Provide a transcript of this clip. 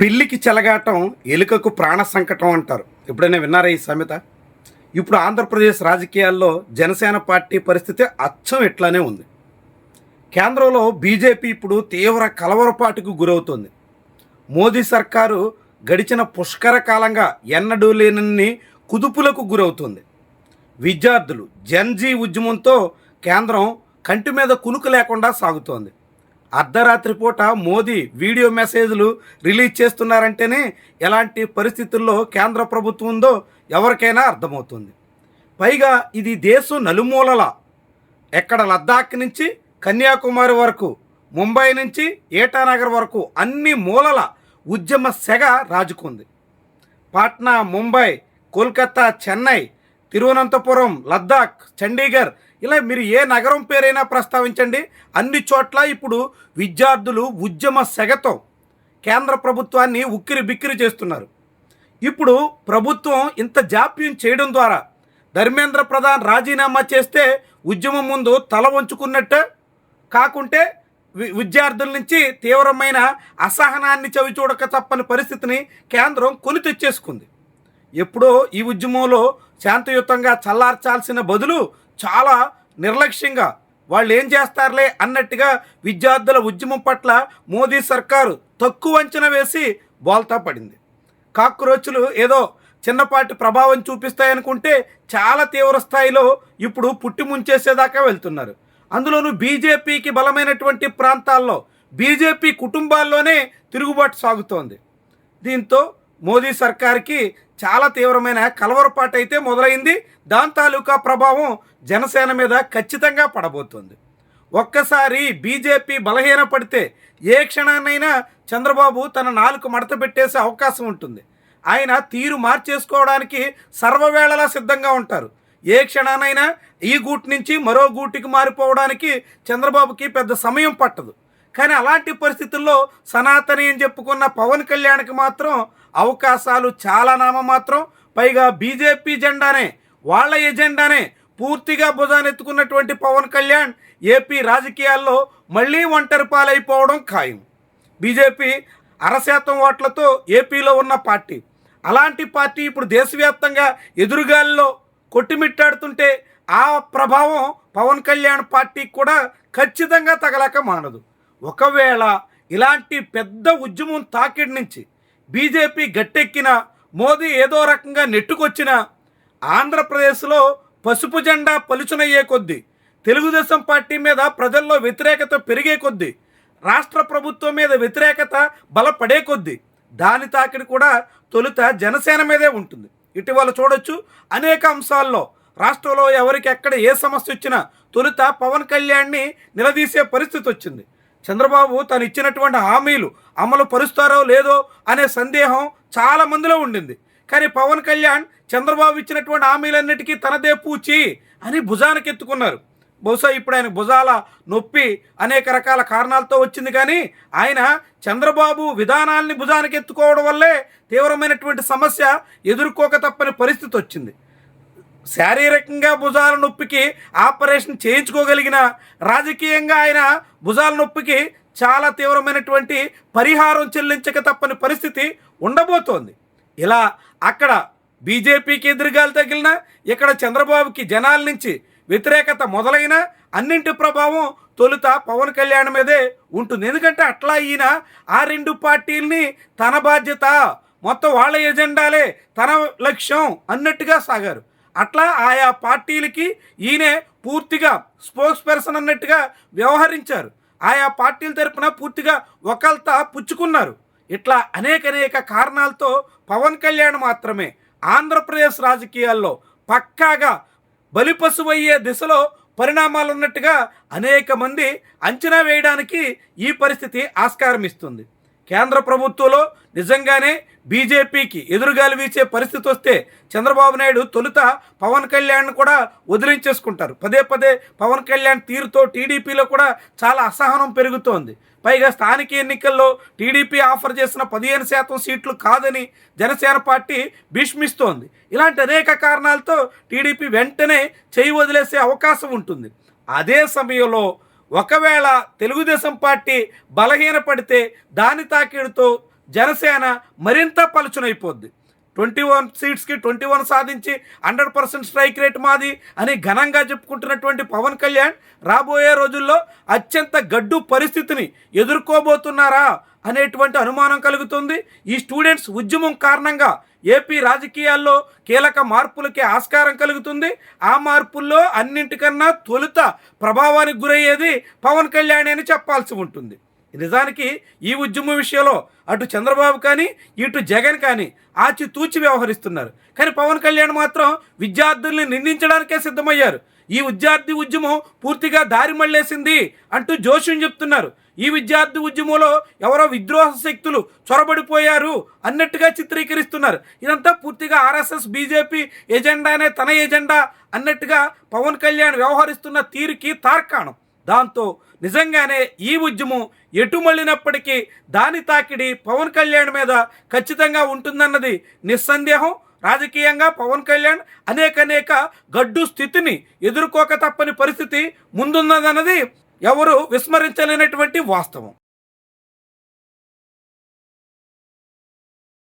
పిల్లికి చెలగాటం ఎలుకకు ప్రాణ సంకటం అంటారు. ఎప్పుడైనా విన్నారా ఈ సామెత? ఇప్పుడు ఆంధ్రప్రదేశ్ రాజకీయాల్లో జనసేన పార్టీ పరిస్థితి అచ్చం ఇట్లానే ఉంది. కేంద్రంలో బీజేపీ ఇప్పుడు తీవ్ర కలవరపాటుకు గురవుతుంది. మోదీ సర్కారు గడిచిన పుష్కర కాలంగా ఎన్నడూ లేనన్ని కుదుపులకు గురవుతుంది. విద్యార్థులు జన్జీ ఉద్యమంతో కేంద్రం కంటి మీద కునుకు లేకుండా సాగుతోంది. అర్ధరాత్రి పూట మోదీ వీడియో మెసేజ్లు రిలీజ్ చేస్తున్నారంటేనే ఎలాంటి పరిస్థితుల్లో కేంద్ర ప్రభుత్వం ఉందో ఎవరికైనా అర్థమవుతుంది. పైగా ఇది దేశం నలుమూలల, ఎక్కడ లద్దాఖ్ నుంచి కన్యాకుమారి వరకు, ముంబై నుంచి ఏటానగర్ వరకు అన్ని మూలల ఉద్యమ సెగ రాజుకుంది. పాట్నా, ముంబై, కోల్కతా, చెన్నై, తిరువనంతపురం, లద్దాఖ్, చండీగఢ్, ఇలా మీరు ఏ నగరం పేరైనా ప్రస్తావించండి, అన్ని చోట్ల ఇప్పుడు విద్యార్థులు ఉద్యమ సెగతో కేంద్ర ప్రభుత్వాన్ని ఉక్కిరి బిక్కిరి చేస్తున్నారు. ఇప్పుడు ప్రభుత్వం ఇంత జాప్యం చేయడం ద్వారా ధర్మేంద్ర ప్రధాన్ రాజీనామా చేస్తే ఉద్యమం ముందు తల వంచుకున్నట్టే కాకుంటే విద్యార్థుల నుంచి తీవ్రమైన అసహనాన్ని చవిచూడక తప్పని పరిస్థితిని కేంద్రం కొని తెచ్చేసుకుంది. ఎప్పుడో ఈ ఉద్యమంలో శాంతియుతంగా చల్లార్చాల్సిన బదులు చాలా నిర్లక్ష్యంగా వాళ్ళు ఏం చేస్తారులే అన్నట్టుగా విద్యార్థుల ఉద్యమం పట్ల మోదీ సర్కారు తక్కువ అంచనా వేసి బోల్తా పడింది. కాక్రోచ్లు ఏదో చిన్నపాటి ప్రభావం చూపిస్తాయనుకుంటే చాలా తీవ్ర స్థాయిలో ఇప్పుడు పుట్టి ముంచేసేదాకా వెళ్తున్నారు. అందులోనూ బీజేపీకి బలమైనటువంటి ప్రాంతాల్లో బీజేపీ కుటుంబాల్లోనే తిరుగుబాటు సాగుతోంది. దీంతో మోదీ సర్కార్కి చాలా తీవ్రమైన కలవరపాటు అయితే మొదలైంది. దాని తాలూకా ప్రభావం జనసేన మీద ఖచ్చితంగా పడబోతుంది. ఒక్కసారి బీజేపీ బలహీన పడితే ఏ క్షణాన్నైనా చంద్రబాబు తన నాలుక మడత పెట్టేసే అవకాశం ఉంటుంది. ఆయన తీరు మార్చేసుకోవడానికి సర్వవేళలా సిద్ధంగా ఉంటారు. ఏ క్షణానైనా ఈ గూటి నుంచి మరో గూటికి మారిపోవడానికి చంద్రబాబుకి పెద్ద సమయం పట్టదు. కానీ అలాంటి పరిస్థితుల్లో సనాతని అని చెప్పుకున్న పవన్ కళ్యాణ్కి మాత్రం అవకాశాలు చాలా నామమాత్రం. పైగా బీజేపీ జెండానే, వాళ్ళ ఎజెండానే పూర్తిగా భుజానెత్తుకున్నటువంటి పవన్ కళ్యాణ్ ఏపీ రాజకీయాల్లో మళ్ళీ ఒంటరి పాలైపోవడం ఖాయం. బీజేపీ 0.5% ఓట్లతో ఏపీలో ఉన్న పార్టీ. అలాంటి పార్టీ ఇప్పుడు దేశవ్యాప్తంగా ఎదురుగాలిలో కొట్టిమిట్టాడుతుంటే ఆ ప్రభావం పవన్ కళ్యాణ్ పార్టీకి కూడా ఖచ్చితంగా తగలక మానదు. ఒకవేళ ఇలాంటి పెద్ద ఉద్యమం తాకిడి నుంచి బీజేపీ గట్టెక్కిన, మోదీ ఏదో రకంగా నెట్టుకొచ్చిన, ఆంధ్రప్రదేశ్లో పసుపు జెండా పలుచునయ్యే కొద్దీ, తెలుగుదేశం పార్టీ మీద ప్రజల్లో వ్యతిరేకత పెరిగే కొద్దీ, రాష్ట్ర ప్రభుత్వం మీద వ్యతిరేకత బలపడే కొద్దీ దాని తాకిడి కూడా తొలుత జనసేన మీదే ఉంటుంది. ఇటీవల చూడొచ్చు, అనేక అంశాల్లో రాష్ట్రంలో ఎవరికి ఎక్కడ ఏ సమస్య వచ్చినా తొలుత పవన్ కళ్యాణ్ని నిలదీసే పరిస్థితి వచ్చింది. చంద్రబాబు తను ఇచ్చినటువంటి హామీలు అమలు పరుస్తారో లేదో అనే సందేహం చాలా మందిలో ఉండింది. కానీ పవన్ కళ్యాణ్ చంద్రబాబు ఇచ్చినటువంటి హామీలన్నిటికీ తనదే పూచి అని భుజానకెత్తుకున్నారు. బహుశా ఇప్పుడు ఆయన భుజాల నొప్పి అనేక రకాల కారణాలతో వచ్చింది. కానీ ఆయన చంద్రబాబు విధానాల్ని భుజానకెత్తుకోవడం వల్లే తీవ్రమైనటువంటి సమస్య ఎదుర్కోక తప్పని పరిస్థితి వచ్చింది. శారీరకంగా భుజాల నొప్పికి ఆపరేషన్ చేయించుకోగలిగిన, రాజకీయంగా ఆయన భుజాల నొప్పికి చాలా తీవ్రమైనటువంటి పరిహారం చెల్లించక తప్పని పరిస్థితి ఉండబోతోంది. ఇలా అక్కడ బీజేపీకి ఎదురుగాలి తగిలినా, ఇక్కడ చంద్రబాబుకి జనాల నుంచి వ్యతిరేకత మొదలైన అన్నింటి ప్రభావం తొలుత పవన్ కళ్యాణ్ మీదే ఉంటుంది. ఎందుకంటే అట్లా ఈయన ఆ రెండు పార్టీల్ని తన బాధ్యత, మొత్తం వాళ్ళ ఎజెండాలే తన లక్ష్యం అన్నట్టుగా సాగారు. అట్లా ఆయా పార్టీలకి ఈయనే పూర్తిగా స్పోక్స్ పర్సన్ అన్నట్టుగా వ్యవహరించారు. ఆయా పార్టీల తరపున పూర్తిగా ఒకల్తా పుచ్చుకున్నారు. ఇట్లా అనేక కారణాలతో పవన్ కళ్యాణ్ మాత్రమే ఆంధ్రప్రదేశ్ రాజకీయాల్లో పక్కాగా బలిపశువయ్యే దిశలో పరిణామాలు ఉన్నట్టుగా అనేక మంది అంచనా వేయడానికి ఈ పరిస్థితి ఆస్కారం ఇస్తుంది. కేంద్ర ప్రభుత్వంలో నిజంగానే బీజేపీకి ఎదురుగాలి వీచే పరిస్థితి వస్తే చంద్రబాబు నాయుడు తొలుత పవన్ కళ్యాణ్ కూడా వదిలించేసుకుంటారు. పదే పవన్ కళ్యాణ్ తీరుతో టీడీపీలో కూడా చాలా అసహనం పెరుగుతోంది. పైగా స్థానిక ఎన్నికల్లో టీడీపీ ఆఫర్ చేసిన 15% సీట్లు కాదని జనసేన పార్టీ భీష్మిస్తోంది. ఇలాంటి అనేక కారణాలతో టీడీపీ వెంటనే చేయి వదిలేసే అవకాశం ఉంటుంది. అదే సమయంలో ఒకవేళ తెలుగుదేశం పార్టీ బలహీనపడితే దాని తాకిడితో జనసేన మరింత పలుచునైపోద్ది. 21 సీట్స్కి 21 సాధించి 100% స్ట్రైక్ రేట్ మాది అని ఘనంగా చెప్పుకుంటున్నటువంటి పవన్ కళ్యాణ్ రాబోయే రోజుల్లో అత్యంత గడ్డు పరిస్థితిని ఎదుర్కోబోతున్నారా అనేటువంటి అనుమానం కలుగుతుంది. ఈ స్టూడెంట్స్ ఉద్యమం కారణంగా ఏపీ రాజకీయాల్లో కీలక మార్పులకి ఆస్కారం కలుగుతుంది. ఆ మార్పుల్లో అన్నింటికన్నా తొలుత ప్రభావానికి గురయ్యేది పవన్ కళ్యాణ్ అని చెప్పాల్సి ఉంటుంది. నిజానికి ఈ ఉద్యమం విషయంలో అటు చంద్రబాబు కానీ ఇటు జగన్ కానీ ఆచితూచి వ్యవహరిస్తున్నారు. కానీ పవన్ కళ్యాణ్ మాత్రం విద్యార్థుల్ని నిందించడానికే సిద్ధమయ్యారు. ఈ విద్యార్థి ఉద్యమం పూర్తిగా దారి మళ్ళేసింది అంటూ జోష్యం చెప్తున్నారు. ఈ విద్యార్థి ఉద్యమంలో ఎవరో విద్రోహ శక్తులు చొరబడిపోయారు అన్నట్టుగా చిత్రీకరిస్తున్నారు. ఇదంతా పూర్తిగా ఆర్ఎస్ఎస్ బీజేపీ ఎజెండానే తన ఎజెండా అన్నట్టుగా పవన్ కళ్యాణ్ వ్యవహరిస్తున్న తీరుకి తార్కాణం. దాంతో నిజంగానే ఈ ఉద్యమం ఎటు మళ్ళినప్పటికీ దాని తాకిడి పవన్ కళ్యాణ్ మీద ఖచ్చితంగా ఉంటుందన్నది నిస్సందేహం. రాజకీయంగా పవన్ కళ్యాణ్ అనేక గడ్డు స్థితిని ఎదుర్కోక తప్పని పరిస్థితి ముందున్నదన్నది ఎవరు విస్మరించలేనటువంటి వాస్తవం.